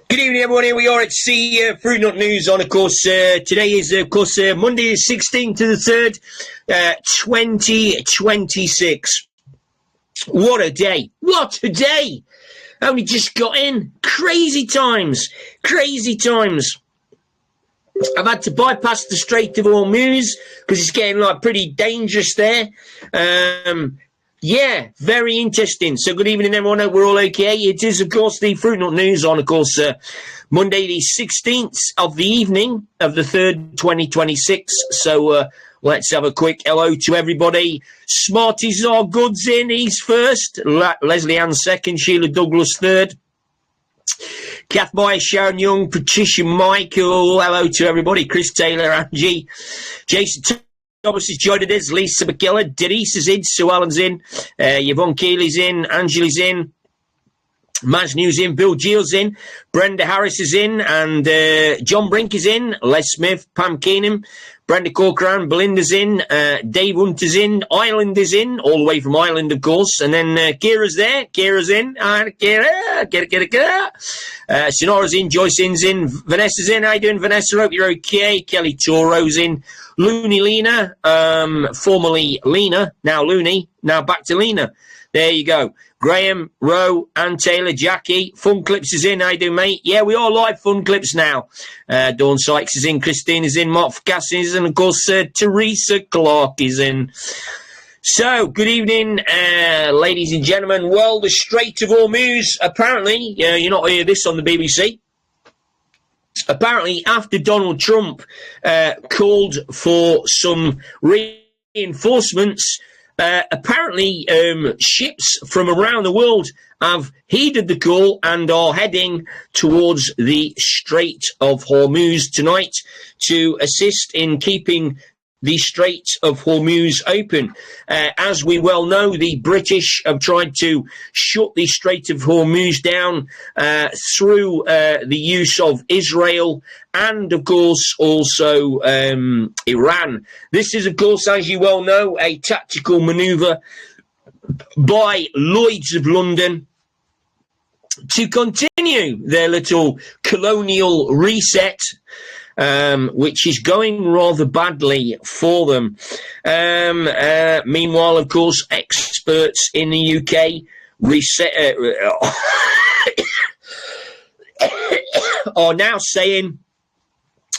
Good evening, everyone. Here we are at Fruit Nut News on, of course, today is, Monday, the 16th to the 3rd, 2026. What a day. What a day. Only just got in. Crazy times. Crazy times. I've had to bypass the Strait of Hormuz because it's getting pretty dangerous there. Yeah, very interesting. So good evening, everyone. Hope we're all okay. It is, of course, the Fruit Nut News on, of course, Monday the 16th of the evening of the 3rd, 2026. So let's have a quick hello to everybody. Smarties are goods in. He's first. Leslie Ann second. Sheila Douglas third. Kath Meyer, Sharon Young, Patricia Michael. Hello to everybody. Chris Taylor, Angie, Jason Thomas is joining us. Lisa McKellar, Denise is in, Sue Allen's in, Yvonne Keeley's in, Angela's in, Maz News in, Bill Giles in, Brenda Harris is in, and John Brink is in, Les Smith, Pam Keenan, Brenda Corcoran, Belinda's in, Dave Hunter's in, Ireland is in, all the way from Ireland, of course, and then Kira's there, Kira's in, Kira. Sonora's in, Joyce Inn's in, Vanessa's in. How you doing, Vanessa? Hope you're okay. Kelly Toro's in, Looney Lena, formerly Lena, now Looney, now back to Lena. There you go. Graham, Rowe, Ann Taylor, Jackie, Fun Clips is in. How you doing, mate? Yeah, we are live Fun Clips now. Dawn Sykes is in, Christine is in, Mark Cassin is in, and of course, Teresa Clark is in. So, good evening, ladies and gentlemen. Well, the Strait of Hormuz, apparently, you're not hearing this on the BBC. Apparently, after Donald Trump called for some reinforcements, apparently ships from around the world have heeded the call and are heading towards the Strait of Hormuz tonight to assist in keeping the Strait of Hormuz open. As we well know, the British have tried to shut the Strait of Hormuz down through the use of Israel and, of course, also Iran. This is, of course, as you well know, a tactical manoeuvre by Lloyd's of London to continue their little colonial reset, which is going rather badly for them. Meanwhile, of course, experts in the UK are now saying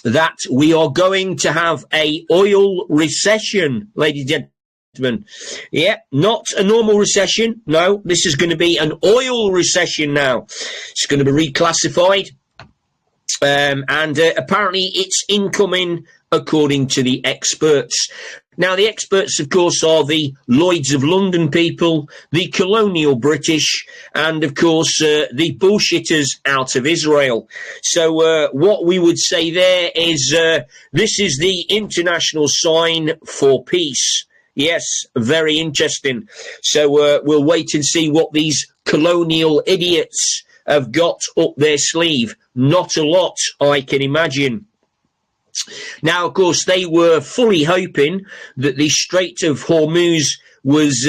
that we are going to have a oil recession, ladies and gentlemen. Yeah, not a normal recession. No, this is going to be an oil recession now. It's going to be reclassified. And apparently it's incoming, according to the experts. Now, the experts, of course, are the Lloyd's of London people, the colonial British, and, of course, the bullshitters out of Israel. So what we would say there is this is the international sign for peace. Yes, very interesting. So we'll wait and see what these colonial idiots have got up their sleeve. Not a lot, I can imagine. Now, of course, they were fully hoping that the Strait of Hormuz was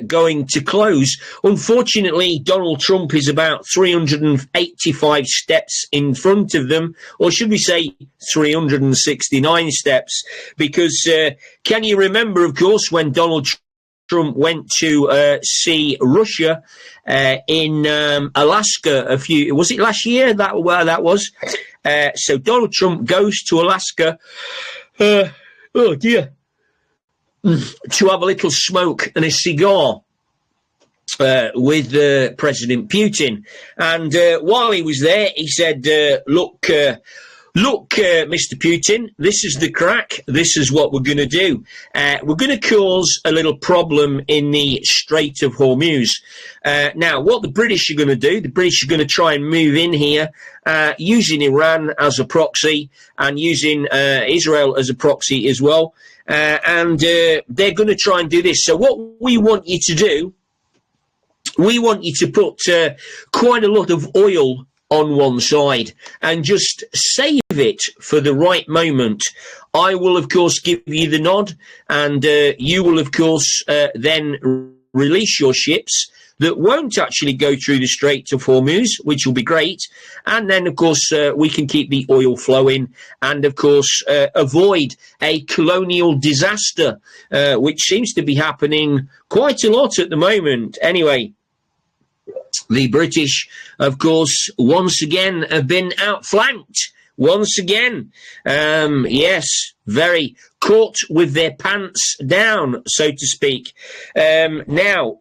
going to close. Unfortunately, Donald Trump is about 385 steps in front of them, or should we say 369 steps, because can you remember, of course, when Donald Trump went to see Russia in Alaska was it last year? That was. So Donald Trump goes to Alaska, to have a little smoke and a cigar with President Putin. And while he was there, he said, look, Mr. Putin, this is the crack. This is what we're going to do. We're going to cause a little problem in the Strait of Hormuz. Now, what the British are going to do, the British are going to try and move in here using Iran as a proxy and using Israel as a proxy as well. And they're going to try and do this. So what we want you to do, we want you to put quite a lot of oil on one side and just save it for the right moment. I will, of course, give you the nod, and you will, of course, then release your ships that won't actually go through the Strait of Hormuz, which will be great. And then, of course, we can keep the oil flowing and, of course, avoid a colonial disaster, which seems to be happening quite a lot at the moment. Anyway, the British, of course, once again have been outflanked. Once again, yes, very caught with their pants down, so to speak. Now,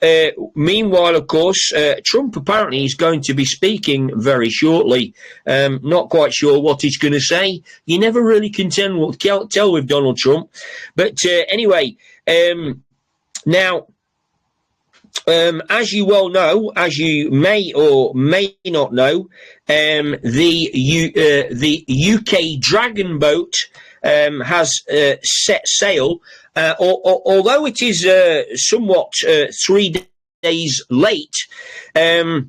meanwhile, of course, Trump apparently is going to be speaking very shortly. Not quite sure what he's going to say. You never really can tell with Donald Trump. But anyway, now, as you well know, as you may or may not know, the UK Dragon boat has set sail, although it is somewhat 3 days late. The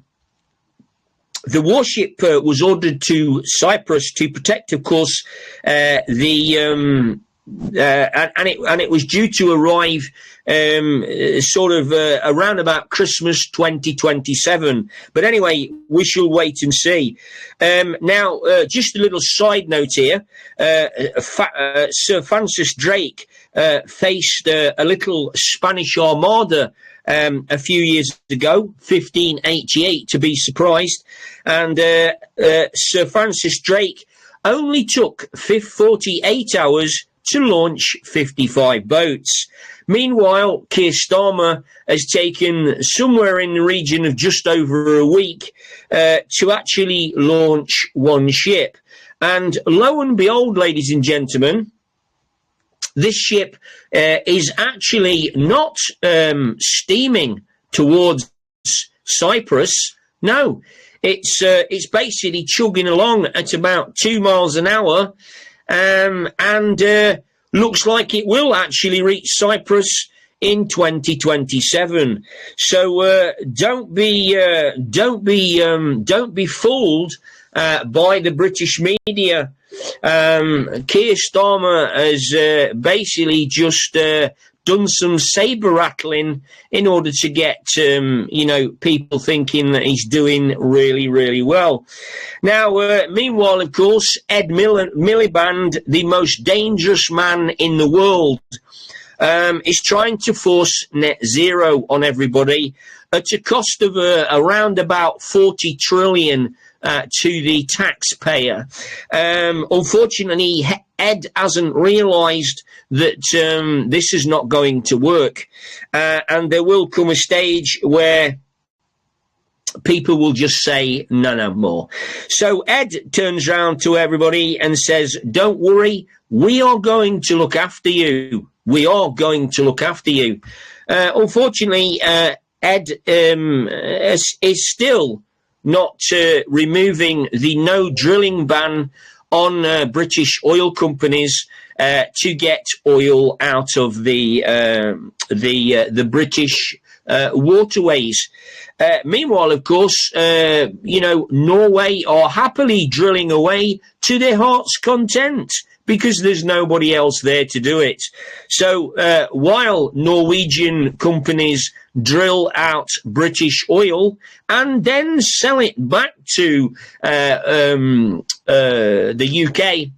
warship was ordered to Cyprus to protect, of course, and it was due to arrive around about Christmas 2027. But anyway, we shall wait and see. Now, just a little side note here. Sir Francis Drake faced a little Spanish armada a few years ago, 1588 to be surprised. And Sir Francis Drake only took 48 hours to launch 55 boats. Meanwhile, Keir Starmer has taken somewhere in the region of just over a week to actually launch one ship. And lo and behold, ladies and gentlemen, this ship is actually not steaming towards Cyprus. No, it's basically chugging along at about 2 miles an hour. And looks like it will actually reach Cyprus in 2027. So don't be fooled by the British media. Keir Starmer has basically just done some saber rattling in order to get people thinking that he's doing really, really well. Now, meanwhile, of course, Ed Miliband, the most dangerous man in the world, is trying to force net zero on everybody at a cost of around about 40 trillion to the taxpayer. Unfortunately, Ed hasn't realised that this is not going to work, and there will come a stage where people will just say no more. So Ed turns around to everybody and says, don't worry, we are going to look after you. We are going to look after you. Unfortunately, Ed is still not removing the no drilling ban on British oil companies to get oil out of the British waterways. Meanwhile, of course, Norway are happily drilling away to their heart's content because there's nobody else there to do it. So while Norwegian companies drill out British oil and then sell it back to the UK,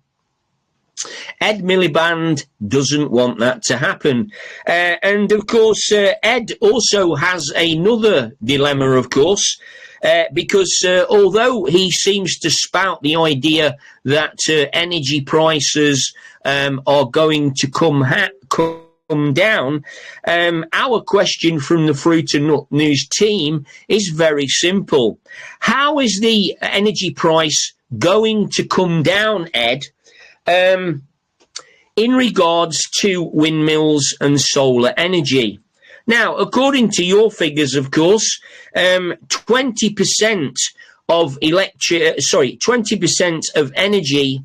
Ed Miliband doesn't want that to happen. And of course, Ed also has another dilemma, of course, because although he seems to spout the idea that energy prices are going to come down, our question from the Fruit and Nut News team is very simple. How is the energy price going to come down, Ed, in regards to windmills and solar energy? Now, according to your figures, of course, 20% of 20% of energy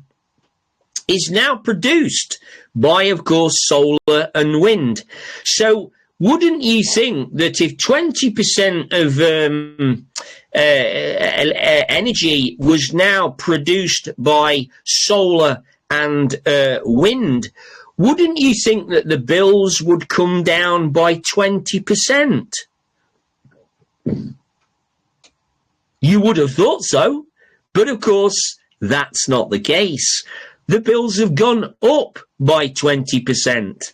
is now produced by, of course, solar and wind. So wouldn't you think that if 20% of energy was now produced by solar and wind, wouldn't you think that the bills would come down by 20%? You would have thought so, but of course, that's not the case. The bills have gone up by 20%.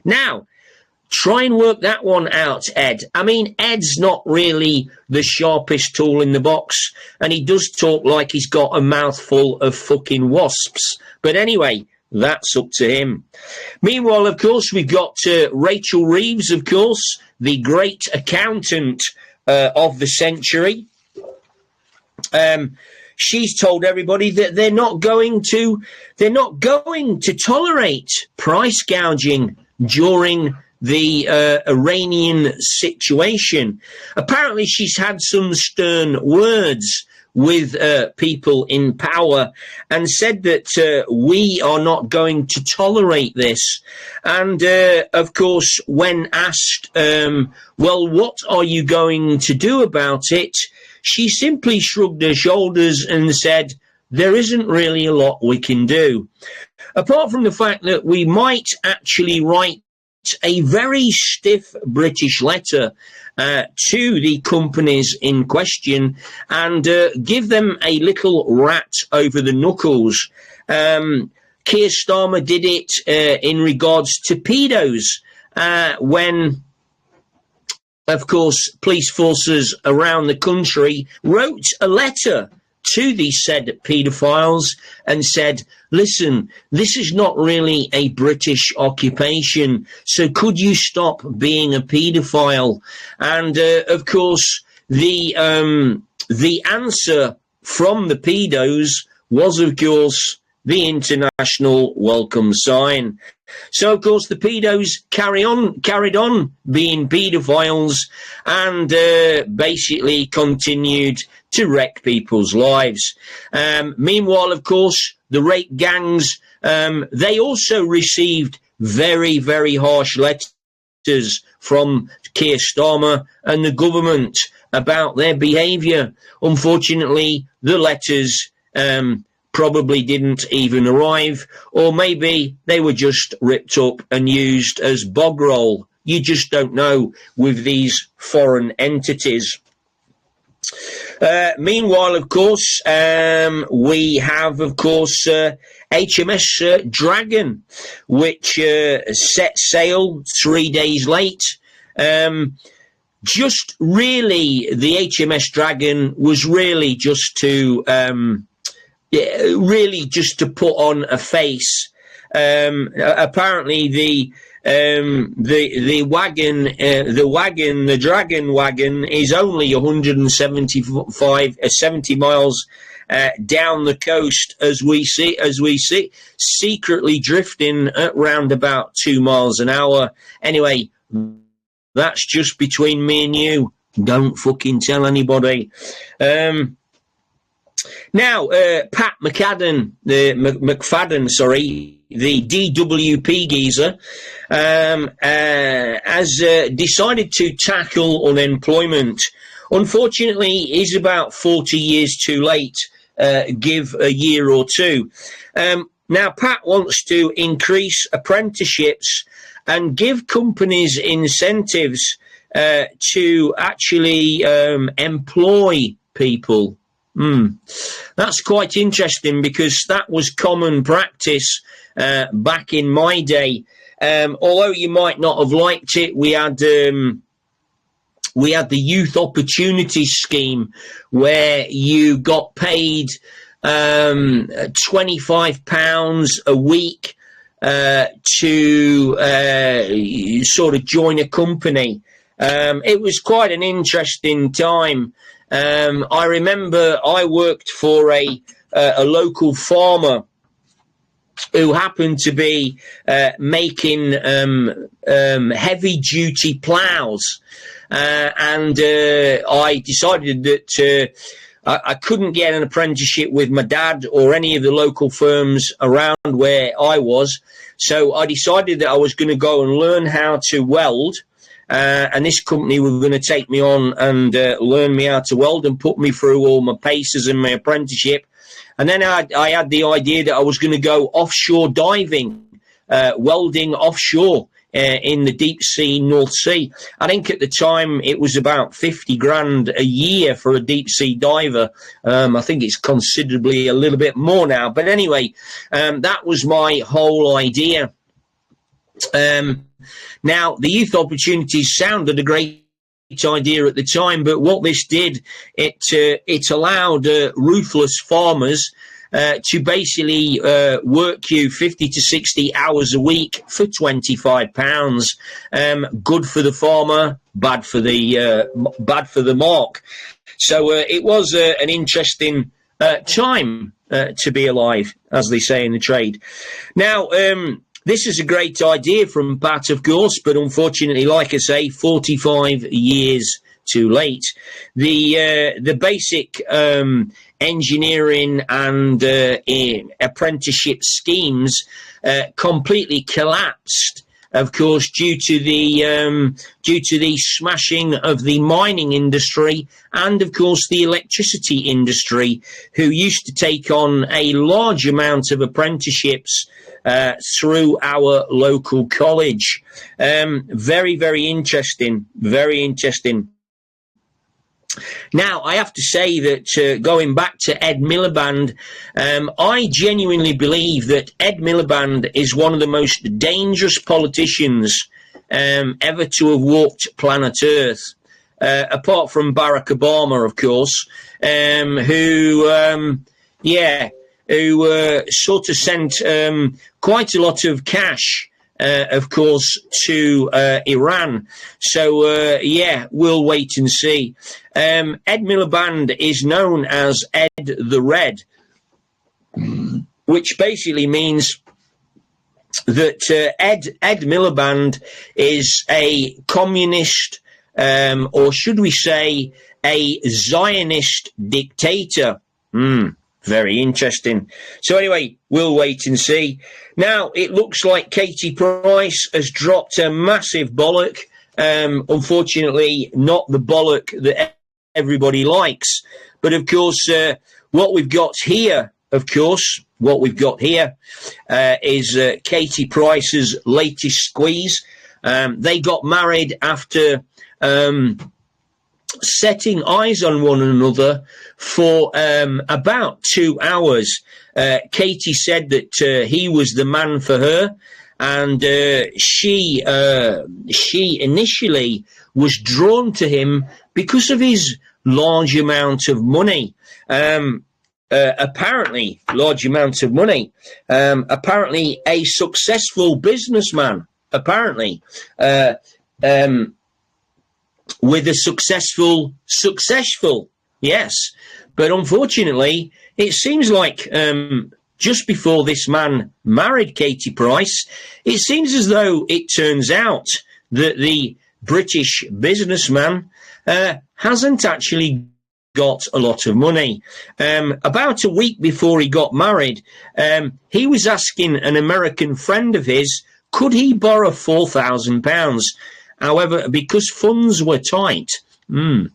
Now, try and work that one out, Ed. I mean, Ed's not really the sharpest tool in the box, and he does talk like he's got a mouthful of fucking wasps. But anyway, that's up to him. Meanwhile, of course, we've got Rachel Reeves, of course, the great accountant of the century. She's told everybody that they're not going to tolerate price gouging during the Iranian situation. Apparently, she's had some stern words with people in power and said that we are not going to tolerate this. And, of course, when asked, well, what are you going to do about it? She simply shrugged her shoulders and said, there isn't really a lot we can do. Apart from the fact that we might actually write a very stiff British letter to the companies in question and give them a little rat over the knuckles. Keir Starmer did it in regards to pedos when, of course, police forces around the country wrote a letter to the said paedophiles and said, listen, this is not really a British occupation, so could you stop being a paedophile? And, of course, the answer from the pedos was, of course, the international welcome sign. So, of course, the pedos carried on being paedophiles and basically continued to wreck people's lives. Meanwhile, of course, the rape gangs, they also received very, very harsh letters from Keir Starmer and the government about their behaviour. Unfortunately, the letters probably didn't even arrive, or maybe they were just ripped up and used as bog roll. You just don't know with these foreign entities. Meanwhile, of course, we have, of course, HMS Dragon, which set sail 3 days late. Just really, the HMS Dragon was really just to put on a face. Apparently, the Dragon wagon is only 70 miles down the coast as we see secretly drifting at round about 2 miles an hour. Anyway, that's just between me and you. Don't fucking tell anybody. Now, Pat McFadden, the DWP geezer, has decided to tackle unemployment. Unfortunately, he's about 40 years too late, give a year or two. Now, Pat wants to increase apprenticeships and give companies incentives to actually employ people. That's quite interesting because that was common practice back in my day. Although you might not have liked it, we had the Youth Opportunity Scheme where you got paid £25 a week to sort of join a company. It was quite an interesting time. I remember I worked for a local farmer who happened to be making heavy duty ploughs, and I decided that I couldn't get an apprenticeship with my dad or any of the local firms around where I was, so I decided that I was going to go and learn how to weld. And this company were going to take me on and learn me how to weld and put me through all my paces and my apprenticeship. And then I had the idea that I was going to go offshore diving, welding offshore in the deep sea, North Sea. I think at the time it was about 50 grand a year for a deep sea diver. I think it's considerably a little bit more now. But anyway, that was my whole idea. Now, the youth opportunities sounded a great idea at the time, but what this did, it allowed ruthless farmers to basically work you 50 to 60 hours a week for £25. Good for the farmer, bad for the mark. So it was an interesting time to be alive, as they say in the trade. Now, this is a great idea from Pat, of course, but unfortunately, like I say, 45 years too late. The basic engineering and apprenticeship schemes completely collapsed, of course, due to the smashing of the mining industry and, of course, the electricity industry, who used to take on a large amount of apprenticeships through our local college. Very, very interesting. Very interesting. Now, I have to say that going back to Ed Miliband, I genuinely believe that Ed Miliband is one of the most dangerous politicians ever to have walked planet Earth, apart from Barack Obama, of course, who sort of sent quite a lot of cash, of course, to Iran. So, we'll wait and see. Ed Miliband is known as Ed the Red, which basically means that Ed Miliband is a communist, or should we say a Zionist dictator. Very interesting. So anyway, we'll wait and see. Now, it looks like Katie Price has dropped a massive bollock. Unfortunately, not the bollock that everybody likes. But of course, what we've got here is Katie Price's latest squeeze. They got married after setting eyes on one another for about 2 hours. Katie said that he was the man for her, and she initially was drawn to him because of his large amount of money. Apparently, apparently a successful businessman, with a successful, yes. But unfortunately, it seems like just before this man married Katie Price, it seems as though it turns out that the British businessman hasn't actually got a lot of money. About a week before he got married, he was asking an American friend of his, could he borrow £4,000? However, because funds were tight, and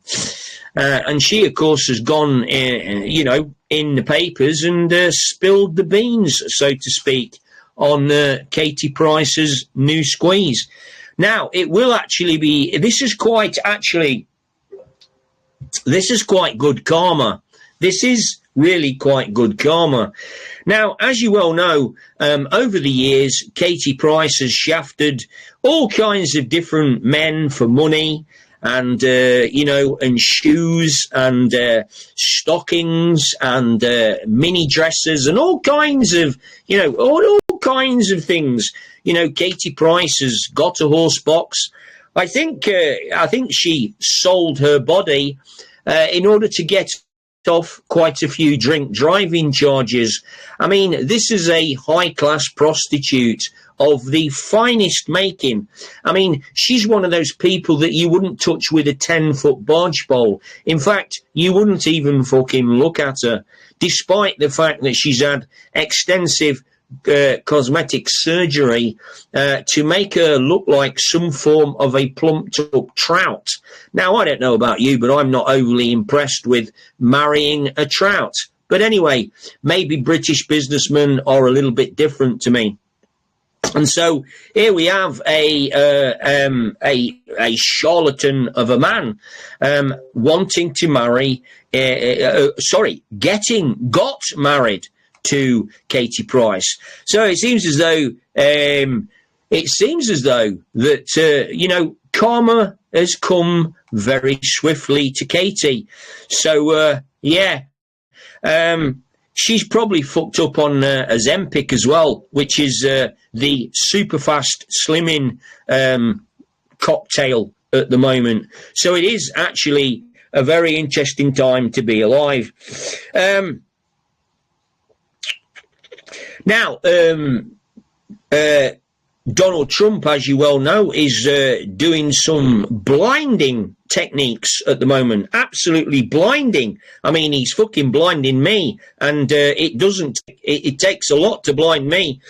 she, of course, has gone, in the papers and spilled the beans, so to speak, on Katie Price's new squeeze. Now, it will actually be, this is quite good karma. This is really quite good karma. Now, as you well know, over the years, Katie Price has shafted all kinds of different men for money and, and shoes and stockings and mini dresses and all kinds of, all kinds of things. Katie Price has got a horse box. I think she sold her body in order to get off quite a few drink driving charges. I mean, this is a high-class prostitute of the finest making. I mean, she's one of those people that you wouldn't touch with a 10-foot barge pole. In fact, you wouldn't even fucking look at her, despite the fact that she's had extensive cosmetic surgery to make her look like some form of a plumped up trout. Now, I don't know about you, but I'm not overly impressed with marrying a trout. But anyway, maybe British businessmen are a little bit different to me. And so here we have a charlatan of a man wanting to marry, got married to Katie Price. So it seems as though that karma has come very swiftly to Katie. So she's probably fucked up on Ozempic as well, which is the super fast slimming cocktail at the moment. So it is actually a very interesting time to be alive. Now, Donald Trump, as you well know, is doing some blinding techniques at the moment. Absolutely blinding. I mean, he's fucking blinding me, and it takes a lot to blind me.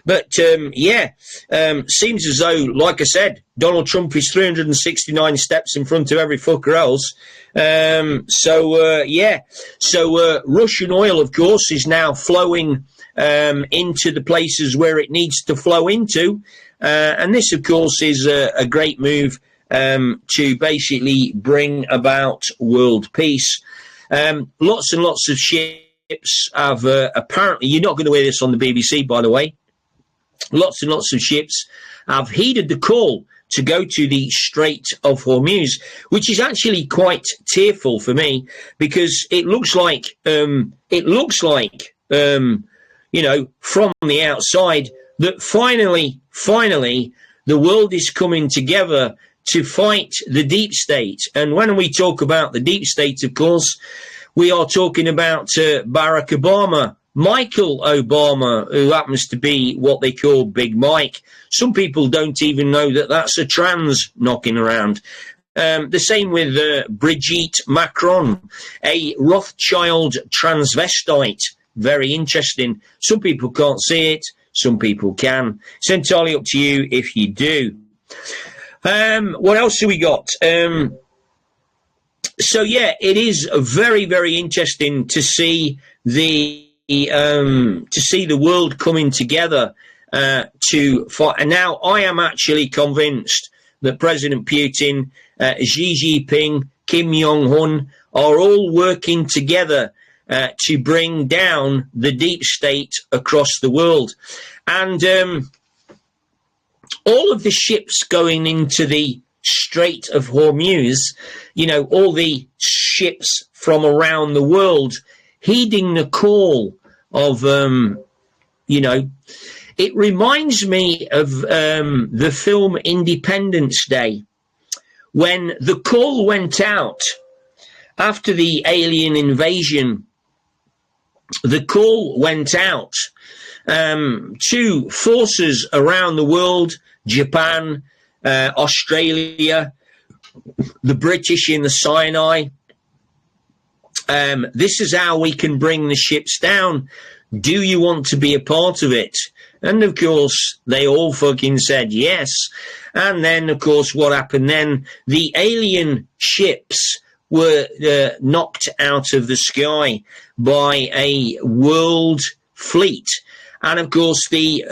But seems as though, like I said, Donald Trump is 369 steps in front of every fucker else. So Russian oil, of course, is now flowing into the places where it needs to flow into. And this, of course, is a great move to basically bring about world peace. Lots and lots of ships have apparently, you're not going to hear this on the BBC, by the way, lots and lots of ships have heeded the call to go to the Strait of Hormuz, which is actually quite tearful for me, because it looks like from the outside that finally the world is coming together to fight the deep state. And when we talk about the deep state, of course, we are talking about Barack Obama, Michael Obama, who happens to be what they call Big Mike. Some people don't even know that that's a trans knocking around. The same with Brigitte Macron, a Rothschild transvestite. Very interesting. Some people can't see it, some people can. It's entirely up to you if you do. What else have we got? It is very, very interesting to see the world coming together to fight. And now I am actually convinced that President Putin, Xi Jinping, Kim Jong-un are all working together to bring down the deep state across the world. And all of the ships going into the Strait of Hormuz, all the ships from around the world heeding the call of, it reminds me of the film Independence Day, when the call went out after the alien invasion. The call went out to forces around the world, Japan, Australia, the British in the Sinai. This is how we can bring the ships down. Do you want to be a part of it? And, of course, they all fucking said yes. And then, of course, what happened then? The alien ships were knocked out of the sky by a world fleet. And, of course, the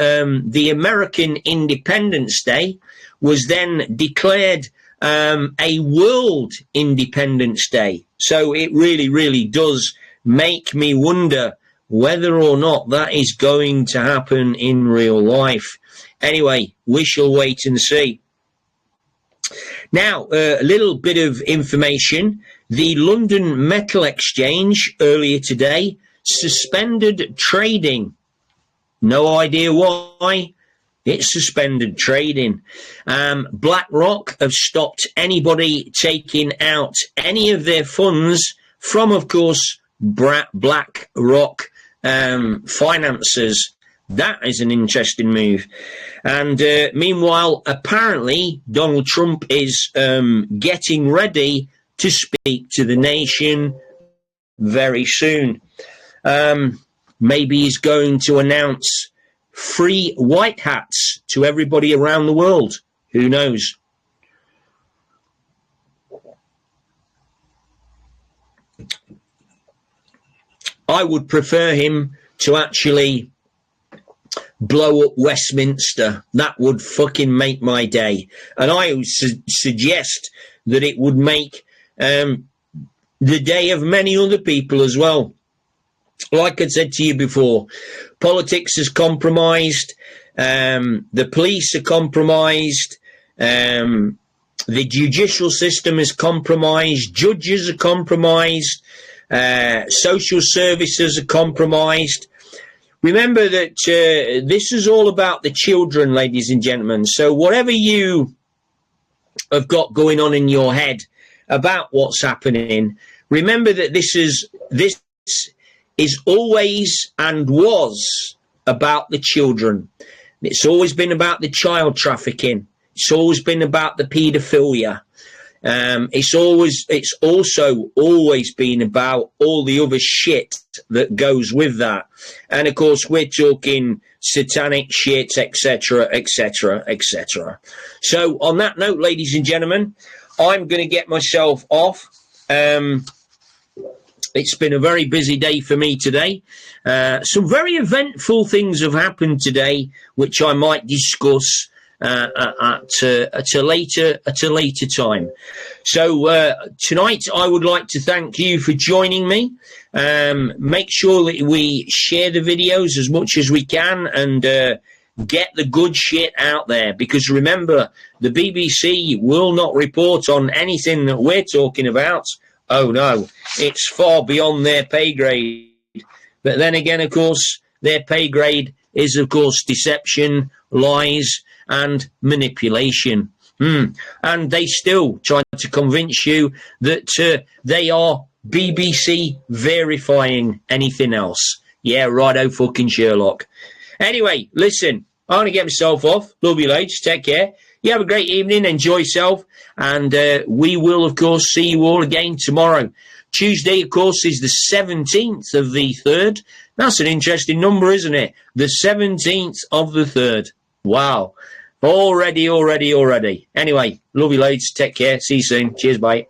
American Independence Day was then declared a world Independence Day. So it really, really does make me wonder whether or not that is going to happen in real life. Anyway, we shall wait and see. Now, a little bit of information. The London Metal Exchange earlier today suspended trading. No idea why. It suspended trading. BlackRock have stopped anybody taking out any of their funds from, of course, BlackRock financiers. That is an interesting move. And meanwhile, apparently, Donald Trump is getting ready to speak to the nation very soon. Maybe he's going to announce free white hats to everybody around the world. Who knows? I would prefer him to actually blow up Westminster. That would fucking make my day. And I would suggest that it would make the day of many other people as well. Like I said to you before, politics is compromised, the police are compromised, the judicial system is compromised, judges are compromised, social services are compromised. Remember that this is all about the children, ladies and gentlemen. So whatever you have got going on in your head about what's happening, remember that this is always and was about the children. It's always been about the child trafficking. It's always been about the paedophilia. It's also always been about all the other shit that goes with that. And of course, we're talking satanic shit, etc., etc., etc. So on that note, ladies and gentlemen, I'm going to get myself off. It's been a very busy day for me today. Some very eventful things have happened today, which I might discuss at a later time. So tonight, I would like to thank you for joining me. Make sure that we share the videos as much as we can and get the good shit out there. Because remember, the BBC will not report on anything that we're talking about. Oh no, it's far beyond their pay grade. But then again, of course, their pay grade is, of course, deception, lies, and manipulation. And they still try to convince you that they are BBC verifying anything else. Yeah, righto, fucking Sherlock. Anyway, listen, I'm going to get myself off. Love you loads. Take care. You have a great evening. Enjoy yourself. And we will, of course, see you all again tomorrow. Tuesday, of course, is the 17th of the 3rd. That's an interesting number, isn't it? The 17th of the 3rd. Wow. Already. Anyway, love you loads. Take care. See you soon. Cheers, bye.